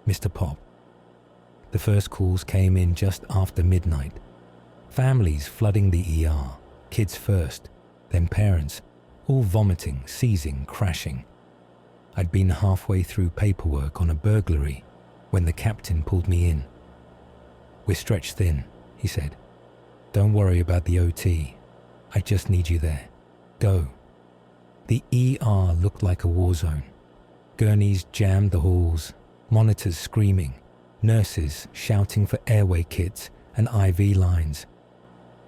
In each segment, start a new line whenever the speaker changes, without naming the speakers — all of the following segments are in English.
Mr. Pop. The first calls came in just after midnight. Families flooding the ER, kids first, then parents, all vomiting, seizing, crashing. I'd been halfway through paperwork on a burglary when the captain pulled me in. "We're stretched thin," he said. "Don't worry about the OT. I just need you there. Go." The ER looked like a war zone. Gurneys jammed the halls, monitors screaming, nurses shouting for airway kits and IV lines.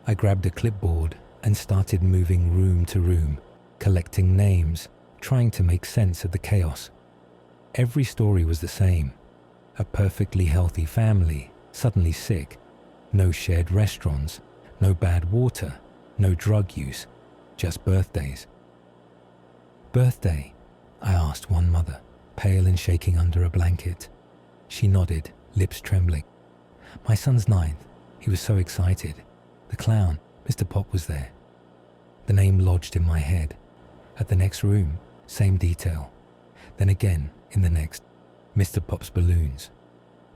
I grabbed a clipboard and started moving room to room, collecting names, trying to make sense of the chaos. Every story was the same. A perfectly healthy family, suddenly sick. No shared restaurants, no bad water, no drug use, just birthdays. "Birthday?" I asked one mother, pale and shaking under a blanket. She nodded, lips trembling. "My son's 9th. He was so excited. The clown, Mr. Pop, was there." The name lodged in my head. At the next room, same detail. Then again, in the next, Mr. Pop's balloons.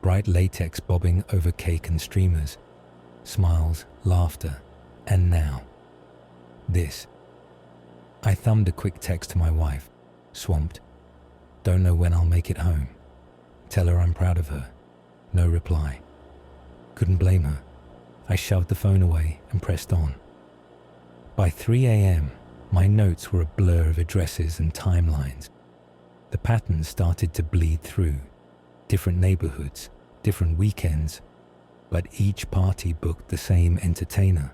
Bright latex bobbing over cake and streamers. Smiles, laughter, and now, this. I thumbed a quick text to my wife, swamped. "Don't know when I'll make it home. Tell her I'm proud of her." No reply. Couldn't blame her. I shoved the phone away and pressed on. By 3 a.m., my notes were a blur of addresses and timelines. The patterns started to bleed through. Different neighborhoods, different weekends, but each party booked the same entertainer.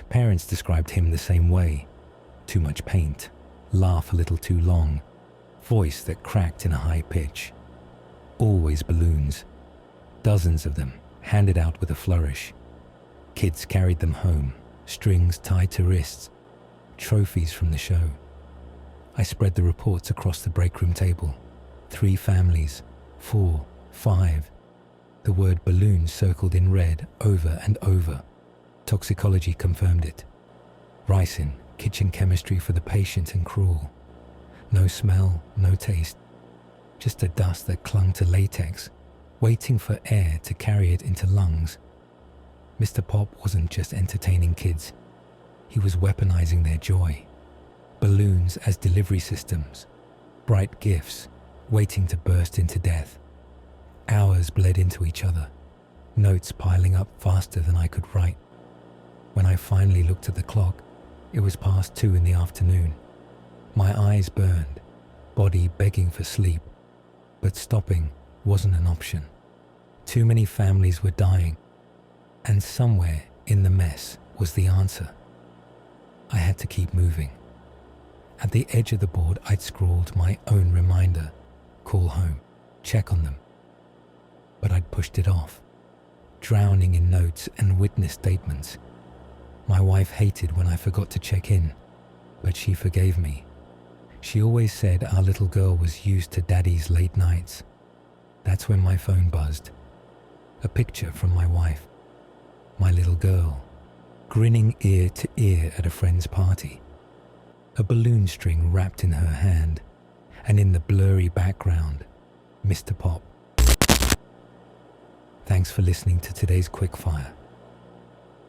Parents described him the same way. Too much paint, laugh a little too long, voice that cracked in a high pitch. Always balloons. Dozens of them, handed out with a flourish. Kids carried them home, strings tied to wrists, trophies from the show. I spread the reports across the break room table. 3 families, 4, 5. The word balloon circled in red over and over. Toxicology confirmed it. Ricin, kitchen chemistry for the patient and cruel. No smell, no taste. Just a dust that clung to latex, waiting for air to carry it into lungs. Mr. Pop wasn't just entertaining kids. He was weaponizing their joy. Balloons as delivery systems. Bright gifts, waiting to burst into death. Hours bled into each other. Notes piling up faster than I could write. When I finally looked at the clock, it was past 2 in the afternoon. My eyes burned, body begging for sleep. But stopping wasn't an option. Too many families were dying, and somewhere in the mess was the answer. I had to keep moving. At the edge of the board, I'd scrawled my own reminder, call home, check on them. But I'd pushed it off, drowning in notes and witness statements. My wife hated when I forgot to check in, but she forgave me. She always said our little girl was used to Daddy's late nights. That's when my phone buzzed. A picture from my wife. My little girl, grinning ear to ear at a friend's party. A balloon string wrapped in her hand, and in the blurry background, Mr. Pop. Thanks for listening to today's Quickfire.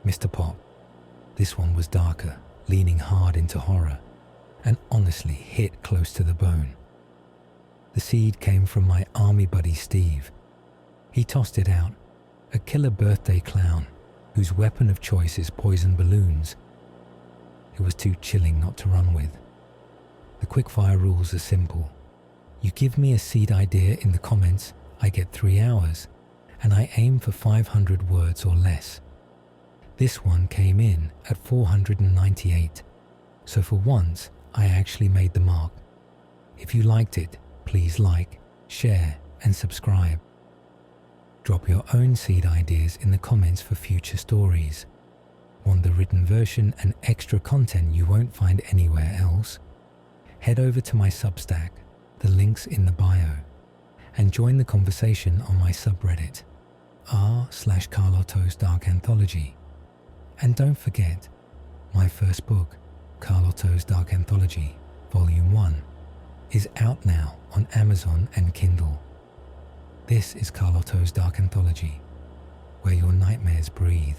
Mr. Pop. This one was darker, leaning hard into horror, and honestly hit close to the bone. The seed came from my army buddy Steve. He tossed it out, a killer birthday clown whose weapon of choice is poison balloons. It was too chilling not to run with. The Quickfire rules are simple. You give me a seed idea in the comments, I get 3 hours, and I aim for 500 words or less. This one came in at 498, so for once I actually made the mark. If you liked it, please like, share, and subscribe. Drop your own seed ideas in the comments for future stories. Want the written version and extra content you won't find anywhere else? Head over to my Substack, the link's in the bio, and join the conversation on my subreddit, r/Karl Otto's Dark Anthology. And don't forget, my first book, Karl Otto's Dark Anthology, Volume 1, is out now on Amazon and Kindle. This is Karl Otto's Dark Anthology, where your nightmares breathe.